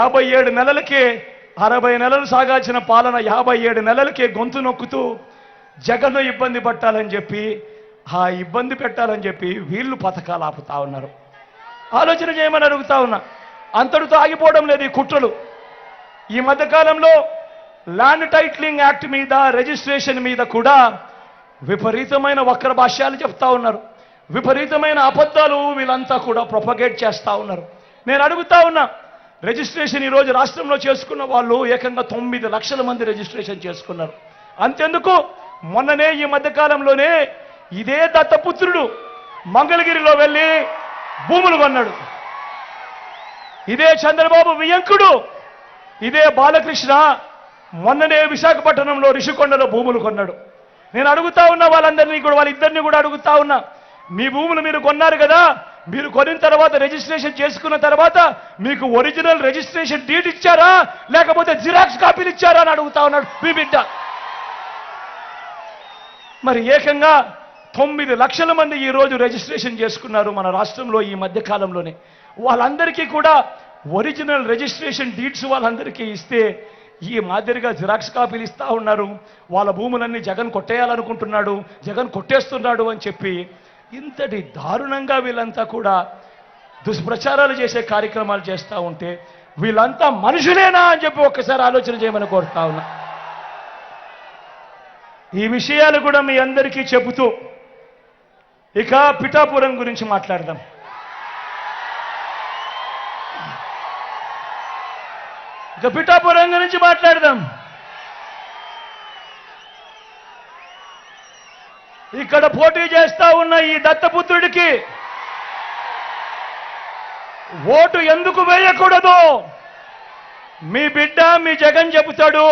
57 నెలలకే 60 నెలలు సాగాల్సిన పాలన 57 నెలలకే గొంతు నొక్కుతూ జగన్ను ఇబ్బంది పట్టాలని చెప్పి ఆ ఇబ్బంది పెట్టాలని చెప్పి వీళ్ళు పథకాలు ఆపుతా ఉన్నారు. ఆలోచన చేయమని అడుగుతా ఉన్నా. అంతటితో ఆగిపోవడం లేదు ఈ కుట్రలు. ఈ మధ్యకాలంలో ల్యాండ్ టైటిలింగ్ యాక్ట్ మీద, రిజిస్ట్రేషన్ మీద కూడా విపరీతమైన వక్ర భాష్యాలు చెప్తా ఉన్నారు. విపరీతమైన అబద్ధాలు వీళ్ళంతా కూడా ప్రొపగేట్ చేస్తూ ఉన్నారు. నేను అడుగుతా ఉన్నా, రిజిస్ట్రేషన్ ఈరోజు రాష్ట్రంలో చేసుకున్న వాళ్ళు ఏకంగా 9 లక్షల మంది రిజిస్ట్రేషన్ చేసుకున్నారు. అంతెందుకు, మొన్ననే ఈ మధ్యకాలంలోనే ఇదే దత్తపుత్రుడు మంగళగిరిలో వెళ్ళి భూములు కొన్నాడు. ఇదే చంద్రబాబు వియంకుడు, ఇదే బాలకృష్ణ మొన్ననే విశాఖపట్నంలో రిషికొండలో భూములు కొన్నాడు. నేను అడుగుతా ఉన్నా వాళ్ళందరినీ కూడా, వాళ్ళిద్దరినీ కూడా అడుగుతా ఉన్నా, మీ భూములు మీరు కొన్నారు కదా, మీరు కొనిన తర్వాత రిజిస్ట్రేషన్ చేసుకున్న తర్వాత మీకు ఒరిజినల్ రిజిస్ట్రేషన్ డీడ్ ఇచ్చారా లేకపోతే జిరాక్స్ కాపీలు ఇచ్చారా అని అడుగుతా ఉన్నాడు మీ బిడ్డ. మరి ఏకంగా 9 లక్షల మంది ఈ రోజు రిజిస్ట్రేషన్ చేసుకున్నారు మన రాష్ట్రంలో ఈ మధ్య కాలంలోనే. వాళ్ళందరికీ కూడా ఒరిజినల్ రిజిస్ట్రేషన్ డీడ్స్ వాళ్ళందరికీ ఇస్తే ఈ మాదిరిగా జిరాక్స్ కాపీలు ఇస్తా ఉన్నారు. వాళ్ళ భూములన్నీ జగన్ కొట్టేయాలనుకుంటున్నాడు, జగన్ కొట్టేస్తున్నాడు అని చెప్పి ఇంతటి దారుణంగా వీళ్ళంతా కూడా దుష్ప్రచారాలు చేసే కార్యక్రమాలు చేస్తూ ఉంటే వీళ్ళంతా మనుషులేనా అని చెప్పి ఒక్కసారి ఆలోచన చేయమని కోరుతా ఉన్నా. ఈ విషయాలు కూడా మీ అందరికీ చెబుతూ ఇక పిఠాపురం గురించి మాట్లాడదాం. పిఠాపురం గురించి మాట్లాడదాం. ఇక్కడ పోటీ చేస్తా ఉన్న ఈ దత్తపుత్రుడికి ఓటు ఎందుకు వేయకూడదు మీ బిడ్డ మీ జగన్ చెబుతాడు.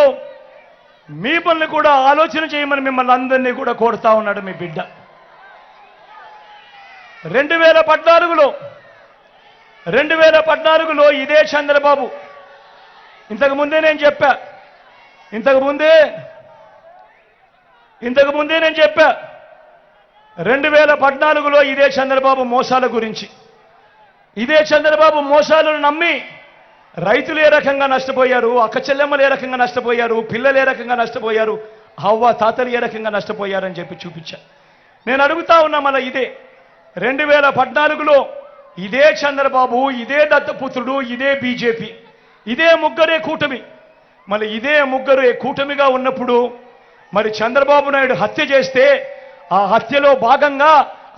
మిమ్మల్ని కూడా ఆలోచన చేయమని మిమ్మల్ని అందరినీ కూడా కోరుతా ఉన్నాడు మీ బిడ్డ. 2014లో ఇదే చంద్రబాబు, ఇంతకుముందే నేను చెప్పా 2014లో ఇదే చంద్రబాబు మోసాల గురించి. ఇదే చంద్రబాబు మోసాలను నమ్మి రైతులు ఏ రకంగా నష్టపోయారు, అక్క చెల్లెమ్మలు ఏ రకంగా నష్టపోయారు, పిల్లలు ఏ రకంగా నష్టపోయారు, అవ్వ తాతలు ఏ రకంగా నష్టపోయారని చెప్పి చూపించా. నేను అడుగుతా ఉన్నా, మళ్ళీ ఇదే 2014లో ఇదే చంద్రబాబు, ఇదే దత్తపుత్రుడు, ఇదే బీజేపీ, ఇదే ముగ్గురే కూటమి. మళ్ళీ ఇదే ముగ్గురే కూటమిగా ఉన్నప్పుడు మరి చంద్రబాబు నాయుడు హత్య చేస్తే ఆ హత్యలో భాగంగా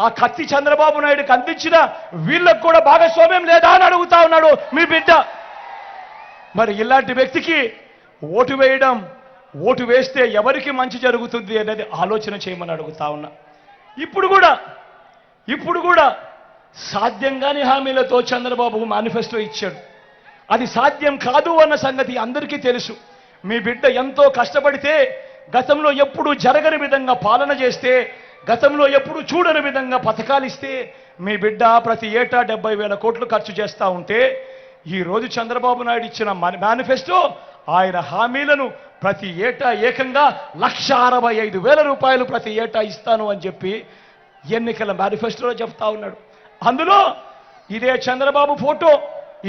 ఆ కత్తి చంద్రబాబు నాయుడుకి అందించిన వీళ్ళకు కూడా భాగస్వామ్యం లేదా అని అడుగుతా ఉన్నాడు మీ బిడ్డ. మరి ఇలాంటి వ్యక్తికి ఓటు వేస్తే ఎవరికి మంచి జరుగుతుంది అనేది ఆలోచన చేయమని అడుగుతా ఉన్నా. ఇప్పుడు కూడా సాధ్యం కాని హామీలతో చంద్రబాబు మేనిఫెస్టో ఇచ్చాడు. అది సాధ్యం కాదు అన్న సంగతి అందరికీ తెలుసు. మీ బిడ్డ ఎంతో కష్టపడితే, గతంలో ఎప్పుడు జరగని విధంగా పాలన చేస్తే, గతంలో ఎప్పుడు చూడని విధంగా పథకాలు ఇస్తే మీ బిడ్డ ప్రతి ఏటా 70,000 కోట్లు ఖర్చు చేస్తూ ఉంటే, ఈరోజు చంద్రబాబు నాయుడు ఇచ్చిన మేనిఫెస్టో ఆయన హామీలను ప్రతి ఏటా ఏకంగా 1,65,000 రూపాయలు ప్రతి ఏటా ఇస్తాను అని చెప్పి ఎన్నికల మేనిఫెస్టోలో చెప్తా ఉన్నాడు. అందులో ఇదే చంద్రబాబు ఫోటో,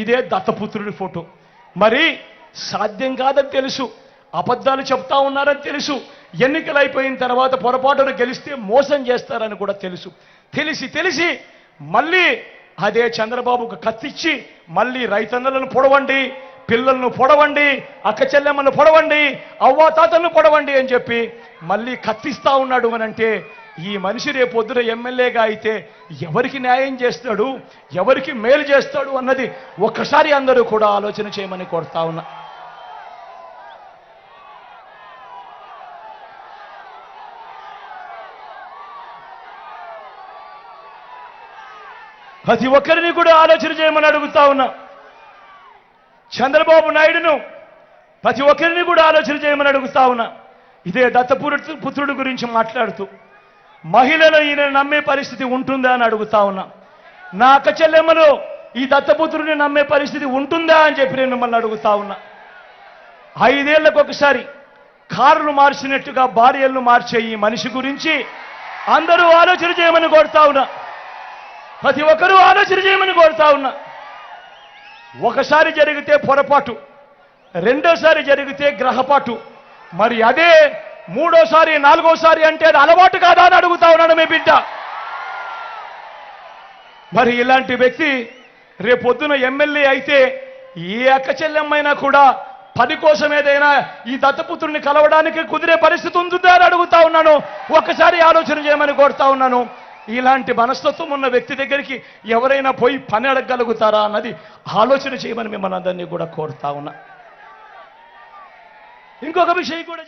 ఇదే దత్తపుత్రుడి ఫోటో. మరి సాధ్యం కాదని తెలుసు, అబద్ధాలు చెప్తా ఉన్నారని తెలుసు, ఎన్నికలు అయిపోయిన తర్వాత పొరపాటును గెలిస్తే మోసం చేస్తారని కూడా తెలిసి మళ్ళీ అదే చంద్రబాబుకు కత్తిచ్చి మళ్ళీ రైతన్నలను పొడవండి, పిల్లలను పొడవండి, అక్క చెల్లెమ్మలను పొడవండి, అవ్వాతాతలను పొడవండి అని చెప్పి మళ్ళీ కత్తిస్తా ఉన్నాడు అని అంటే ఈ మనిషి రేపొద్దున ఎమ్మెల్యేగా అయితే ఎవరికి న్యాయం చేస్తాడు, ఎవరికి మేలు చేస్తాడు అన్నది ఒక్కసారి అందరూ కూడా ఆలోచన చేయమని కోరుతా ఉన్నా. ప్రతి ఒక్కరిని కూడా ఆలోచన చేయమని అడుగుతా ఉన్నా. చంద్రబాబు నాయుడును ప్రతి ఒక్కరిని కూడా ఆలోచన చేయమని అడుగుతా ఉన్నా. ఇదే దత్తపుత్రుడు గురించి మాట్లాడుతూ మహిళలు ఈయన నమ్మే పరిస్థితి ఉంటుందా అని అడుగుతా ఉన్నా. నా అక్క చెల్లెమ్మలు ఈ దత్తపుత్రుడిని నమ్మే పరిస్థితి ఉంటుందా అని చెప్పి నేను మిమ్మల్ని అడుగుతా ఉన్నా. 5 ఏళ్లకు ఒకసారి కారులు మార్చినట్టుగా భార్యలను మార్చే ఈ మనిషి గురించి అందరూ ఆలోచన చేయమని కోరుతా ఉన్నా. ప్రతి ఒక్కరూ ఆలోచన చేయమని కోరుతా ఉన్నా. ఒకసారి జరిగితే పొరపాటు, రెండోసారి జరిగితే గ్రహపాటు, మరి అదే మూడోసారి నాలుగోసారి అంటే అది అలవాటు కాదా అని అడుగుతా ఉన్నాడు మీ బిడ్డ. మరి ఇలాంటి వ్యక్తి రేపొద్దున ఎమ్మెల్యే అయితే ఏ అక్క చెల్లెమ్మైనా కూడా పని కోసం ఏదైనా ఈ దత్తపుత్రుని కలవడానికి కుదిరే పరిస్థితి ఉంటుందా అని అడుగుతా ఉన్నాను. ఒక్కసారి ఆలోచన చేయమని కోరుతా ఉన్నాను. ఇలాంటి మనస్తత్వం ఉన్న వ్యక్తి దగ్గరికి ఎవరైనా పోయి పని అడగగలుగుతారా అన్నది ఆలోచన చేయమని మిమ్మల్ని అందరినీ కూడా కోరుతా ఉన్నా. ఇంకొక విషయం కూడా